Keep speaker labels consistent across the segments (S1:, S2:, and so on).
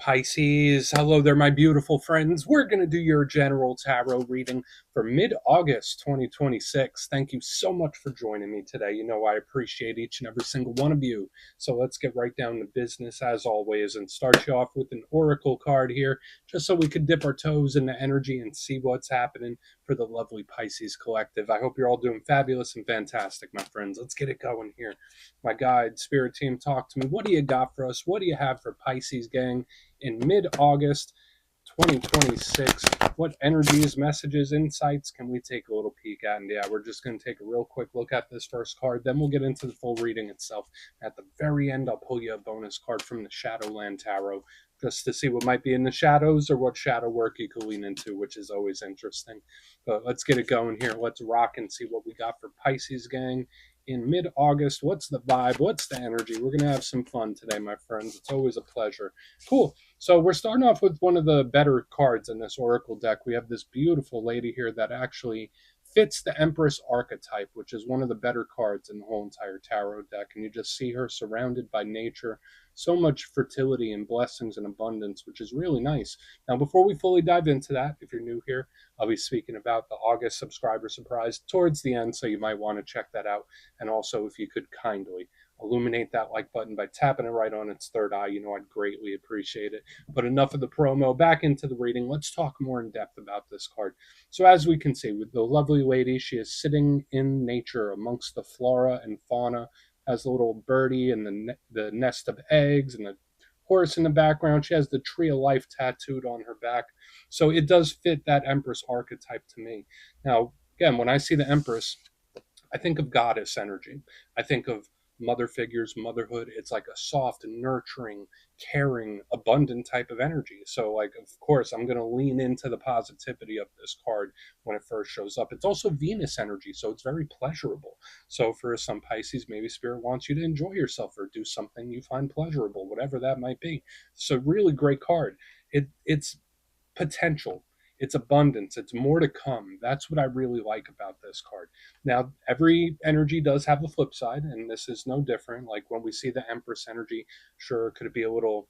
S1: Pisces, hello there, my beautiful friends. We're going to do your general tarot reading for mid-August 2026. Thank you so much for joining me today. You know I appreciate each and every single one of you. So let's get right down to business as always and start you off with an oracle card here, just so we could dip our toes in the energy and see what's happening for the lovely Pisces collective. I hope you're all doing fabulous and fantastic, my friends. Let's get it going here. My guide, spirit team, talk to me. What do you got for us? What do you have for Pisces, gang? In mid-August 2026, what energies, messages, insights can we take a little peek at? And yeah, we're just going to take a real quick look at this first card, then we'll get into the full reading itself. At the very end, I'll pull you a bonus card from the Shadowland Tarot, just to see what might be in the shadows or what shadow work you could lean into, which is always interesting. But let's get it going here. Let's rock and see what we got for Pisces, gang. In mid-August, what's the vibe? What's the energy? We're going to have some fun today, my friends. It's always a pleasure. Cool. So we're starting off with one of the better cards in this oracle deck. We have this beautiful lady here that actually fits the Empress archetype, which is one of the better cards in the whole entire tarot deck. And you just see her surrounded by nature, so much fertility and blessings and abundance, which is really nice. Now, before we fully dive into that, if you're new here, I'll be speaking about the August subscriber surprise towards the end, so you might want to check that out. And also, if you could kindly illuminate that like button by tapping it right on its third eye, I'd greatly appreciate it. But enough of the promo, back into the reading. Let's talk more in depth about this card. So as we can see, with the lovely lady, she is sitting in nature amongst the flora and fauna, has a little birdie and the nest of eggs and the horse in the background. She has the tree of life tattooed on her back. So it does fit that Empress archetype to me. Now, again, when I see the Empress, I think of goddess energy. I think of mother figures, motherhood. It's like a soft, nurturing, caring, abundant type of energy. So, like, of course, I'm going to lean into the positivity of this card when it first shows up. It's also Venus energy, so it's very pleasurable. So, for some Pisces, maybe Spirit wants you to enjoy yourself or do something you find pleasurable, whatever that might be. So, really great card. It's potential. It's abundance. It's more to come. That's what I really like about this card. Now, every energy does have a flip side, and this is no different. Like when we see the Empress energy, sure, could it be a little,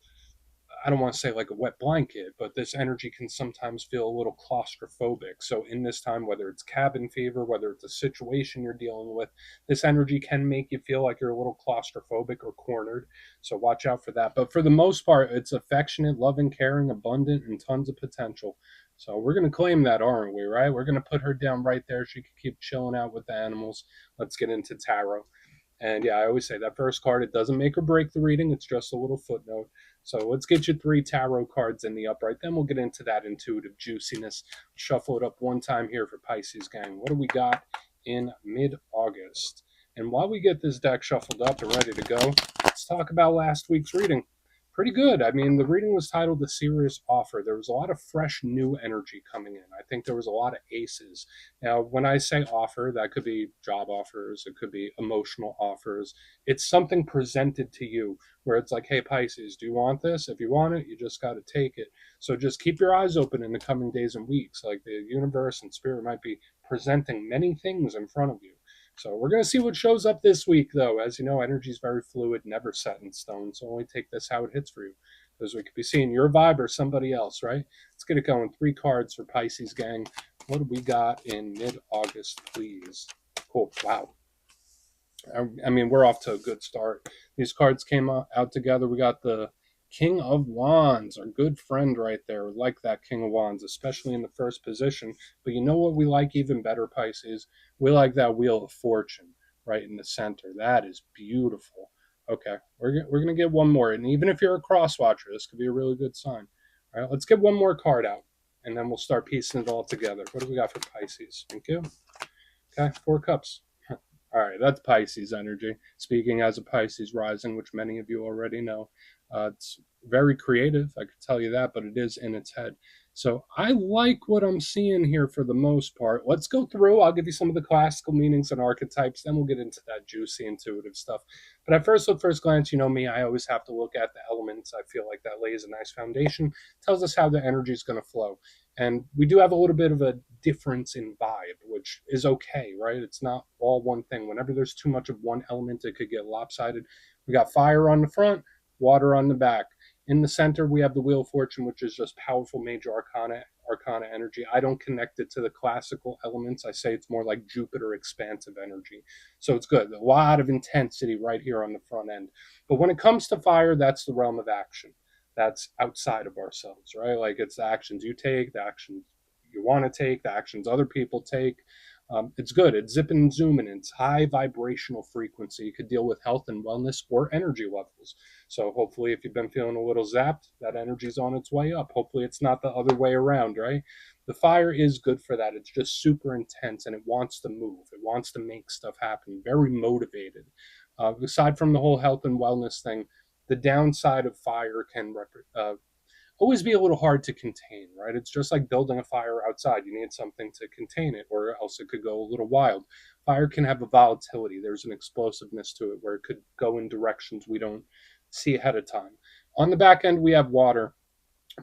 S1: I don't want to say like a wet blanket, but this energy can sometimes feel a little claustrophobic. So in this time, whether it's cabin fever, whether it's a situation you're dealing with, this energy can make you feel like you're a little claustrophobic or cornered. So watch out for that. But for the most part, it's affectionate, loving, caring, abundant, and tons of potential. So we're going to claim that, aren't we, right? We're going to put her down right there. She can keep chilling out with the animals. Let's get into tarot. And yeah, I always say that first card, it doesn't make or break the reading. It's just a little footnote. So let's get you 3 tarot cards in the upright. Then we'll get into that intuitive juiciness. Shuffle it up one time here for Pisces, gang. What do we got in mid-August? And while we get this deck shuffled up and ready to go, let's talk about last week's reading. Pretty good. I mean, the reading was titled The Serious Offer. There was a lot of fresh, new energy coming in. I think there was a lot of aces. Now, when I say offer, that could be job offers, it could be emotional offers. It's something presented to you where it's like, hey, Pisces, do you want this? If you want it, you just got to take it. So just keep your eyes open in the coming days and weeks. Like the universe and spirit might be presenting many things in front of you. So we're going to see what shows up this week, though. As you know, energy is very fluid, never set in stone. So only take this how it hits for you. Because we could be seeing your vibe or somebody else, right? Let's get it going. 3 cards for Pisces, gang. What do we got in mid-August, please? Cool. Wow. I mean, we're off to a good start. These cards came out together. We got the King of Wands, our good friend right there. We like that King of Wands, especially in the first position. But you know what we like even better, Pisces? We like that Wheel of Fortune right in the center. That is beautiful. Okay, we're going to get one more. And even if you're a cross watcher, this could be a really good sign. All right, let's get one more card out, and then we'll start piecing it all together. What do we got for Pisces? Thank you. Okay, 4 cups. All right, that's Pisces energy. Speaking as a Pisces rising, which many of you already know, it's very creative, I could tell you that, but it is in its head. So I like what I'm seeing here for the most part. Let's go through. I'll give you some of the classical meanings and archetypes, then we'll get into that juicy, intuitive stuff. But at first glance, you know me, I always have to look at the elements. I feel like that lays a nice foundation, tells us how the energy is going to flow. And we do have a little bit of a difference in vibe, which is okay, right? It's not all one thing. Whenever there's too much of one element, it could get lopsided. We got fire on the front, water on the back. In the center, we have the Wheel of Fortune, which is just powerful major arcana energy. I don't connect it to the classical elements. I say it's more like Jupiter expansive energy. So it's good. A lot of intensity right here on the front end. But when it comes to fire, that's the realm of action. That's outside of ourselves, right? Like it's the actions you take, the actions you want to take, the actions other people take. It's good. It's zipping and zooming. It's high vibrational frequency. You could deal with health and wellness or energy levels. So hopefully, if you've been feeling a little zapped, that energy's on its way up. Hopefully, it's not the other way around, right? The fire is good for that. It's just super intense and it wants to move. It wants to make stuff happen. Very motivated. Aside from the whole health and wellness thing, the downside of fire can always be a little hard to contain, right? It's just like building a fire outside. You need something to contain it, or else it could go a little wild. Fire can have a volatility. There's an explosiveness to it where it could go in directions we don't see ahead of time. On the back end, we have water.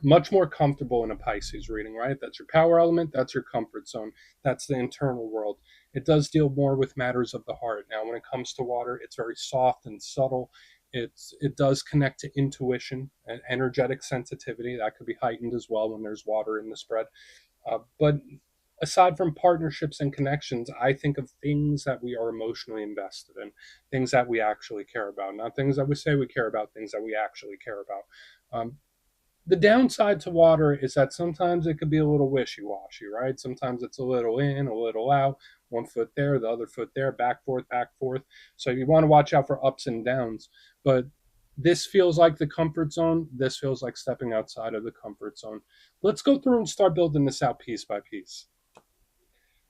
S1: Much more comfortable in a Pisces reading, right? That's your power element. That's your comfort zone. That's the internal world. It does deal more with matters of the heart. Now, when it comes to water, it's very soft and subtle. It does connect to intuition and energetic sensitivity that could be heightened as well when there's water in the spread. But aside from partnerships and connections, I think of things that we are emotionally invested in, things that we actually care about, not things that we say we care about, things that we actually care about. The downside to water is that sometimes it could be a little wishy-washy, right? Sometimes it's a little in, a little out, one foot there, the other foot there, back forth, back forth. So you want to watch out for ups and downs. But this feels like the comfort zone. This feels like stepping outside of the comfort zone. Let's go through and start building this out piece by piece.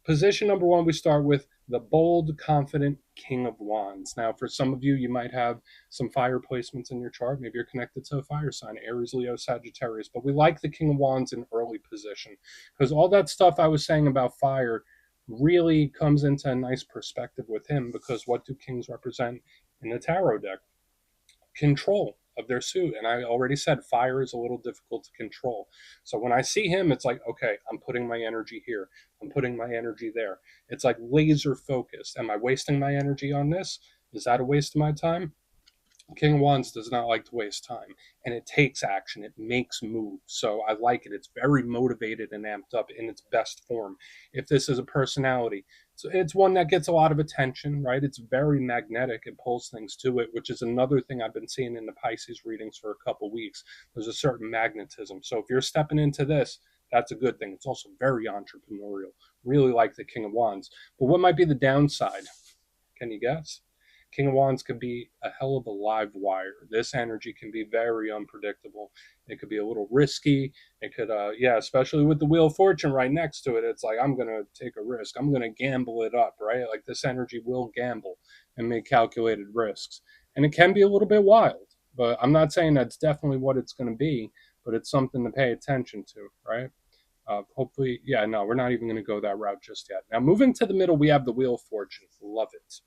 S1: Position number one, we start with the bold, confident King of Wands. Now, for some of you, you might have some fire placements in your chart. Maybe you're connected to a fire sign, Aries, Leo, Sagittarius. But we like the King of Wands in early position because all that stuff I was saying about fire really comes into a nice perspective with him, because what do kings represent in the tarot deck? Control of their suit. And I already said fire is a little difficult to control. So when I see him, it's like, okay, I'm putting my energy here. I'm putting my energy there. It's like laser focused. Am I wasting my energy on this? Is that a waste of my time? King of Wands does not like to waste time, and it takes action. It makes moves. So I like it. It's very motivated and amped up in its best form. If this is a personality, so it's one that gets a lot of attention, right? It's very magnetic. It pulls things to it, which is another thing I've been seeing in the Pisces readings for a couple weeks. There's a certain magnetism. So if you're stepping into this, that's a good thing. It's also very entrepreneurial. Really like the King of Wands. But what might be the downside? Can you guess? King of Wands could be a hell of a live wire. This energy can be very unpredictable. It could be a little risky. It could, especially with the Wheel of Fortune right next to it. It's like, I'm going to take a risk. I'm going to gamble it up, right? Like this energy will gamble and make calculated risks. And it can be a little bit wild, but I'm not saying that's definitely what it's going to be, but it's something to pay attention to, right? Hopefully, yeah, no, we're not even going to go that route just yet. Now, moving to the middle, we have the Wheel of Fortune. Love it.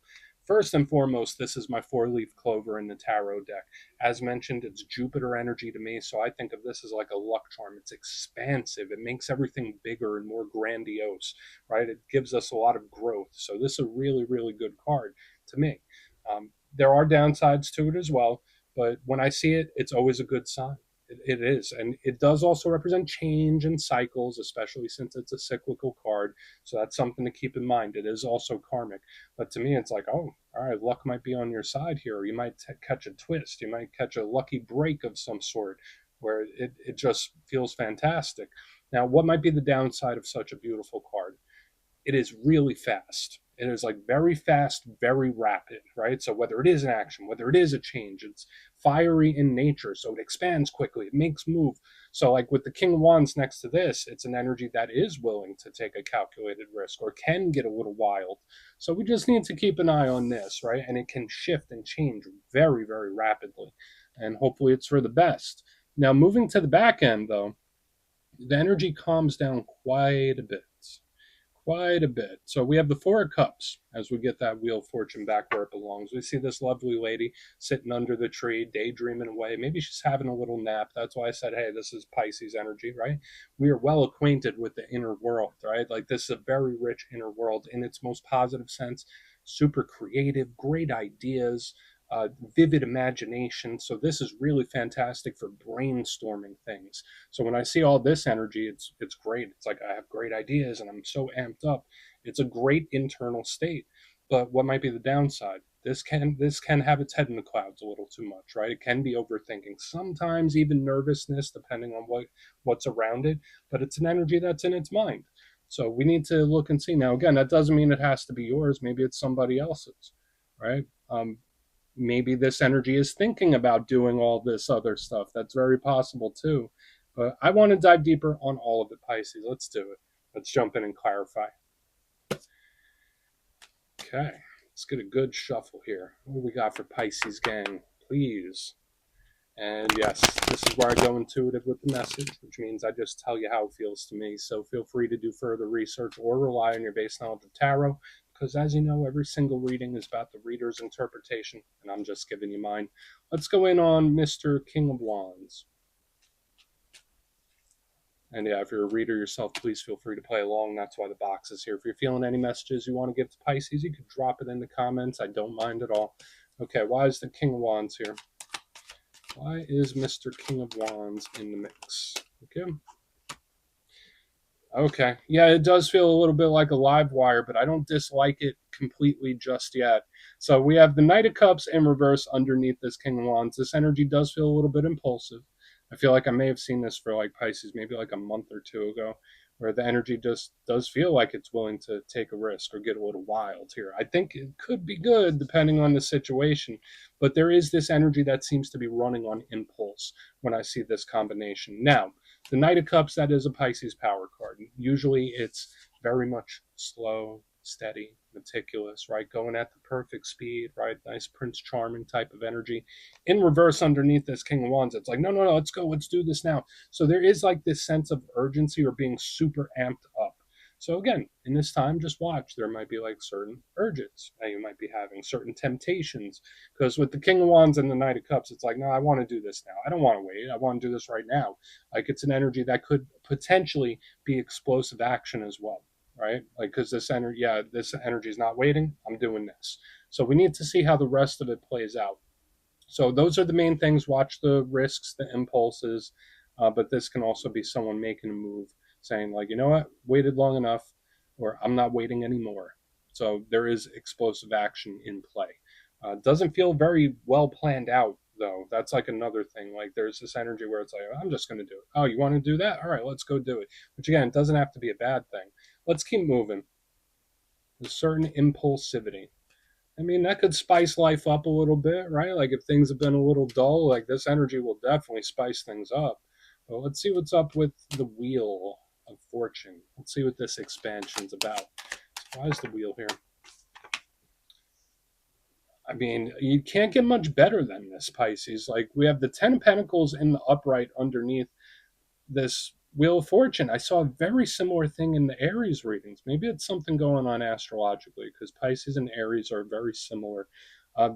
S1: First and foremost, this is my four-leaf clover in the tarot deck. As mentioned, it's Jupiter energy to me, so I think of this as like a luck charm. It's expansive. It makes everything bigger and more grandiose, right? It gives us a lot of growth. So this is a really, really good card to me. There are downsides to it as well, but when I see it, it's always a good sign. It is. And it does also represent change and cycles, especially since it's a cyclical card. So that's something to keep in mind. It is also karmic. But to me, it's like, oh, all right, luck might be on your side here. Or you might catch a twist. You might catch a lucky break of some sort where it just feels fantastic. Now, what might be the downside of such a beautiful card? It is really fast. It is like very fast, very rapid, right? So whether it is an action, whether it is a change, it's fiery in nature. So it expands quickly. It makes move. So like with the King of Wands next to this, it's an energy that is willing to take a calculated risk or can get a little wild. So we just need to keep an eye on this, right? And it can shift and change very, very rapidly. And hopefully it's for the best. Now, moving to the back end, though, the energy calms down quite a bit. Quite a bit. So we have the Four of Cups as we get that Wheel of Fortune back where it belongs. We see this lovely lady sitting under the tree, daydreaming away. Maybe she's having a little nap. That's why I said, hey, this is Pisces energy, right? We are well acquainted with the inner world, right? Like this is a very rich inner world in its most positive sense. Super creative, great ideas. vivid imagination. So this is really fantastic for brainstorming things. So when I see all this energy, it's great. It's like I have great ideas and I'm so amped up. It's a great internal state. But what might be the downside? This can have its head in the clouds a little too much, right? It can be overthinking, sometimes even nervousness, depending on what's around it. But it's an energy that's in its mind. So we need to look and see. Now, again, that doesn't mean it has to be yours. Maybe it's somebody else's, right? Maybe this energy is thinking about doing all this other stuff. That's very possible too. But I want to dive deeper on all of it, Pisces. Let's do it. Let's jump in and clarify. Okay, let's get a good shuffle here. What do we got for Pisces, gang? Please. And yes, this is where I go intuitive with the message, which means I just tell you how it feels to me. So feel free to do further research or rely on your base knowledge of tarot, because as you know, every single reading is about the reader's interpretation, and I'm just giving you mine. Let's go in on Mr. King of Wands. And yeah, if you're a reader yourself, please feel free to play along. That's why the box is here. If you're feeling any messages you want to give to Pisces, you can drop it in the comments. I don't mind at all. Okay, why is the King of Wands here? Why is Mr. King of Wands in the mix? Okay. Okay. Yeah, it does feel a little bit like a live wire, but I don't dislike it completely just yet. So we have the Knight of Cups in reverse underneath this King of Wands. This energy does feel a little bit impulsive. I feel like I may have seen this for like Pisces maybe like a month or two ago, where the energy just does feel like it's willing to take a risk or get a little wild here. I think it could be good depending on the situation, but there is this energy that seems to be running on impulse when I see this combination. Now, the Knight of Cups, that is a Pisces power card. Usually it's very much slow, steady, meticulous, right? Going at the perfect speed, right? Nice Prince Charming type of energy. In reverse, underneath this King of Wands, it's like, no, let's go, let's do this now. So there is like this sense of urgency or being super amped up. So again, in this time, just watch. There might be like certain urges that you might be having, certain temptations. Because with the King of Wands and the Knight of Cups, it's like, no, I want to do this now. I don't want to wait. I want to do this right now. Like it's an energy that could potentially be explosive action as well, right? Like because this energy is not waiting. I'm doing this. So we need to see how the rest of it plays out. So those are the main things. Watch the risks, the impulses, but this can also be someone making a move, saying like, you know what, waited long enough, or I'm not waiting anymore. So there is explosive action in play. Doesn't feel very well planned out though. That's like another thing. Like there's this energy where it's like, I'm just going to do it. Oh, you want to do that? All right, let's go do it. Which again, it doesn't have to be a bad thing. Let's keep moving. There's certain impulsivity. I mean, that could spice life up a little bit, right? Like if things have been a little dull, like this energy will definitely spice things up. But let's see what's up with the Wheel of Fortune. Let's see what this expansion's about. Why is the wheel here? I mean, you can't get much better than this, Pisces. Like we have the Ten of Pentacles in the upright underneath this Wheel of Fortune. I saw a very similar thing in the Aries readings. Maybe it's something going on astrologically because Pisces and Aries are very similar.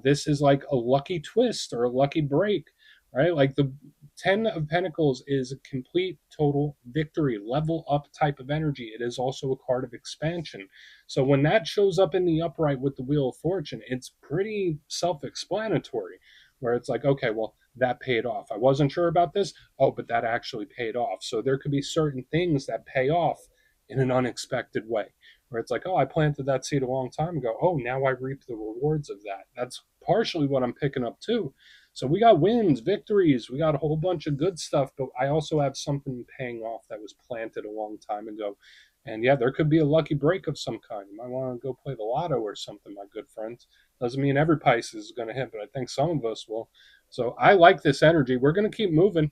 S1: This is like a lucky twist or a lucky break, right? Like the Ten of Pentacles is a complete, total victory, level up type of energy. It is also a card of expansion. So when that shows up in the upright with the Wheel of Fortune, it's pretty self explanatory, where it's like, okay, well, that paid off. I wasn't sure about this. Oh, but that actually paid off. So there could be certain things that pay off in an unexpected way, where it's like, oh, I planted that seed a long time ago. Oh, now I reap the rewards of that. That's partially what I'm picking up too. So we got wins, victories, we got a whole bunch of good stuff, but I also have something paying off that was planted a long time ago. And yeah, there could be a lucky break of some kind. You might want to go play the lotto or something, my good friends. Doesn't mean every Pisces is going to hit, but I think some of us will. So I like this energy. We're going to keep moving.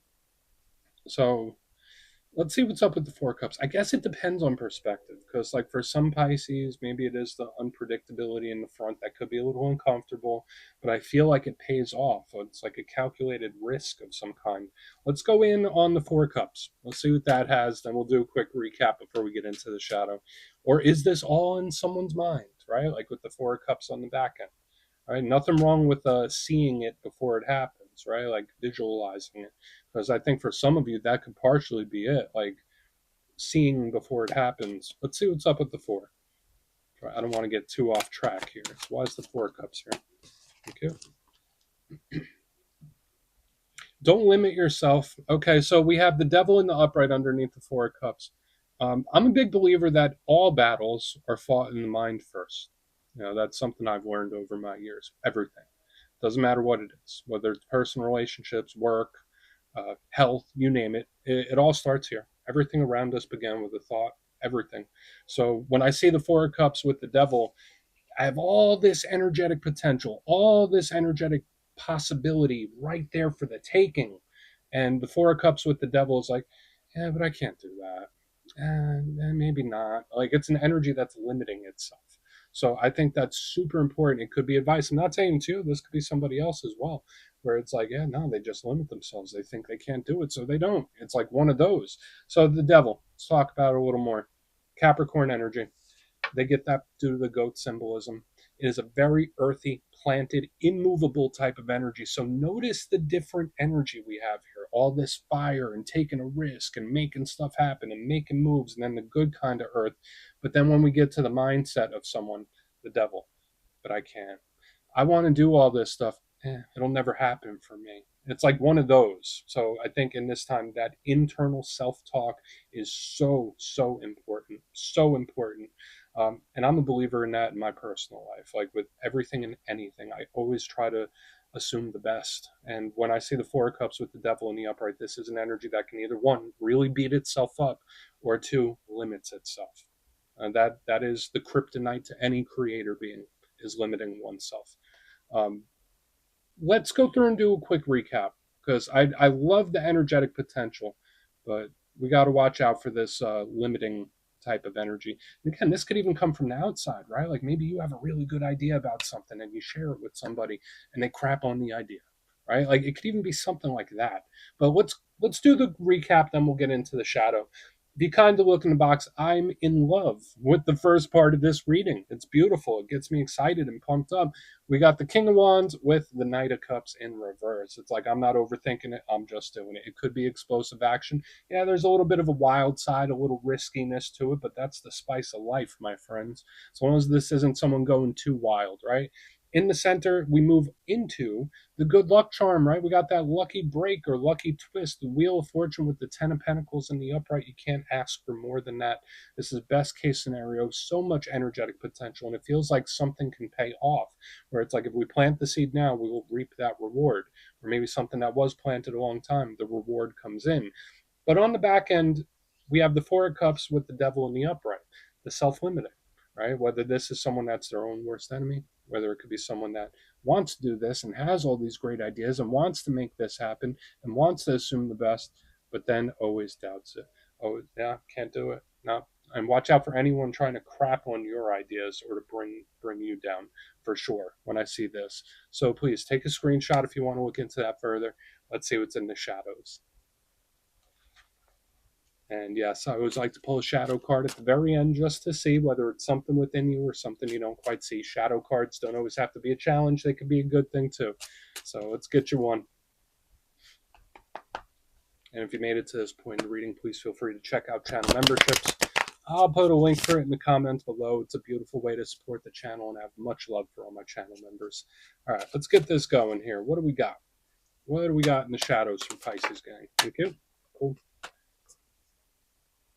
S1: So let's see what's up with the Four Cups. I guess it depends on perspective because, like, for some Pisces, maybe it is the unpredictability in the front that could be a little uncomfortable, but I feel like it pays off. It's like a calculated risk of some kind. Let's go in on the Four Cups. Let's see what that has. Then we'll do a quick recap before we get into the shadow. Or is this all in someone's mind, right? Like with the Four Cups on the back end. Right? Nothing wrong with seeing it before it happens, right? Like visualizing it. Because I think for some of you, that could partially be it. Like seeing before it happens. Let's see what's up with the four. I don't want to get too off track here. So why is the Four Cups here? Okay. Don't limit yourself. Okay, so we have the devil in the upright underneath the Four of Cups. I'm a big believer that all battles are fought in the mind first. That's something I've learned over my years. Everything. Doesn't matter what it is, whether it's personal relationships, work, health, you name it. It all starts here. Everything around us began with a thought. Everything. So when I see the Four of Cups with the devil, I have all this energetic potential, all this energetic possibility right there for the taking. And the Four of Cups with the devil is like, yeah, but I can't do that. Maybe not. Like it's an energy that's limiting itself. So I think that's super important. It could be advice. I'm not saying to you, this could be somebody else as well, where it's like, yeah, no, they just limit themselves. They think they can't do it, so they don't. It's like one of those. So the devil, let's talk about it a little more. Capricorn energy. They get that due to the goat symbolism. It is a very earthy, planted, immovable type of energy. So notice the different energy we have here. All this fire and taking a risk and making stuff happen and making moves, and then the good kind of earth. But then when we get to the mindset of someone, the devil, but I can't. I want to do all this stuff. It'll never happen for me. It's like one of those. So I think in this time, that internal self talk is so, so important. So important. And I'm a believer in that in my personal life. Like with everything and anything, I always try to assume the best. And when I see the Four of Cups with the devil in the upright, this is an energy that can either one, really beat itself up, or two, limits itself. And that is the kryptonite to any creator being, is limiting oneself. Um, let's go through and do a quick recap because I love the energetic potential, but we got to watch out for this limiting type of energy. And again, this could even come from the outside, right? Like maybe you have a really good idea about something and you share it with somebody and they crap on the idea, right? Like it could even be something like that. But let's do the recap, then we'll get into the shadow. Be kind to look in the box. I'm in love with the first part of this reading. It's beautiful. It gets me excited and pumped up. We got the King of Wands with the Knight of Cups in reverse. It's like I'm not overthinking it. I'm just doing it. It could be explosive action. Yeah, there's a little bit of a wild side, a little riskiness to it, but that's the spice of life, my friends. As long as this isn't someone going too wild, right? In the center, we move into the good luck charm, right? We got that lucky break or lucky twist, the Wheel of Fortune with the Ten of Pentacles in the upright. You can't ask for more than that. This is best case scenario. So much energetic potential, and it feels like something can pay off. Where it's like if we plant the seed now, we will reap that reward. Or maybe something that was planted a long time, the reward comes in. But on the back end, we have the Four of Cups with the devil in the upright, the self-limiting, right? Whether this is someone that's their own worst enemy, whether it could be someone that wants to do this and has all these great ideas and wants to make this happen and wants to assume the best, but then always doubts it. Oh, yeah, can't do it. No. And watch out for anyone trying to crap on your ideas or to bring you down for sure when I see this. So please take a screenshot if you want to look into that further. Let's see what's in the shadows. And yes, I always like to pull a shadow card at the very end just to see whether it's something within you or something you don't quite see. Shadow cards don't always have to be a challenge, they could be a good thing too. So let's get you one. And if you made it to this point in the reading, please feel free to check out channel memberships. I'll put a link for it in the comments below. It's a beautiful way to support the channel, and I have much love for all my channel members. All right, let's get this going here. What do we got? What do we got in the shadows for Pisces, gang? Thank you. Cool.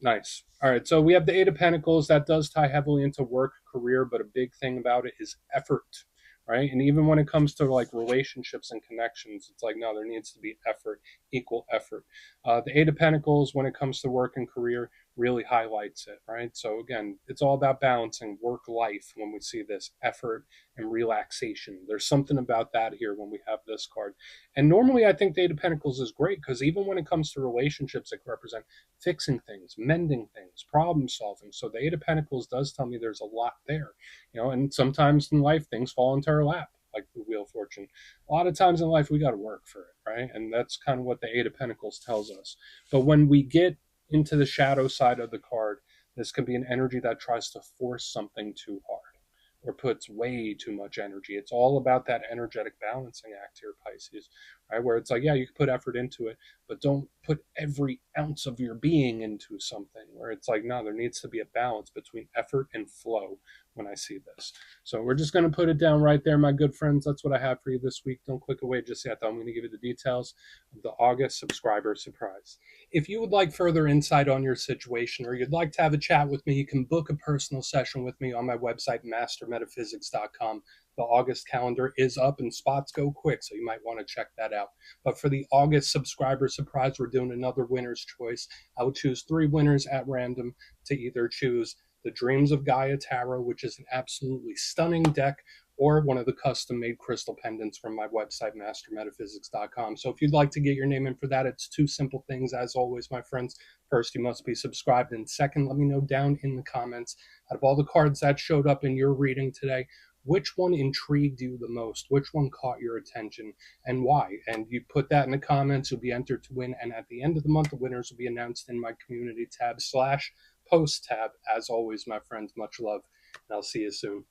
S1: Nice. All right. So we have the Eight of Pentacles. That does tie heavily into work, career, but a big thing about it is effort, right? And even when it comes to like relationships and connections, it's like, no, there needs to be effort, equal effort. The Eight of Pentacles, when it comes to work and career, really highlights it, right? So again, it's all about balancing work life when we see this effort and relaxation. There's something about that here when we have this card. And normally I think the Eight of Pentacles is great because even when it comes to relationships, it can represent fixing things, mending things, problem solving. So the Eight of Pentacles does tell me there's a lot there, and sometimes in life things fall into our lap, like the Wheel of Fortune. A lot of times in life we got to work for it, right? And that's kind of what the Eight of Pentacles tells us. But when we get into the shadow side of the card, this can be an energy that tries to force something too hard or puts way too much energy. It's all about that energetic balancing act here, Pisces, right? Where it's like, yeah, you can put effort into it, but don't put every ounce of your being into something. Where it's like, no, there needs to be a balance between effort and flow when I see this. So we're just going to put it down right there, my good friends. That's what I have for you this week. Don't click away just yet, though. I'm going to give you the details of the August subscriber surprise. If you would like further insight on your situation, or you'd like to have a chat with me, you can book a personal session with me on my website, mastermetaphysics.com. The August calendar is up and spots go quick, so you might want to check that out. But for the August subscriber surprise, we're doing another winner's choice. I will choose 3 winners at random to either choose the Dreams of Gaia Tarot, which is an absolutely stunning deck, or one of the custom made crystal pendants from my website, mastermetaphysics.com. So if you'd like to get your name in for that, it's 2 simple things, as always, my friends. First, you must be subscribed. And second, let me know down in the comments, out of all the cards that showed up in your reading today, which one intrigued you the most? Which one caught your attention and why? And you put that in the comments, you'll be entered to win. And at the end of the month, the winners will be announced in my community tab / post tab. As always, my friends, much love, and I'll see you soon.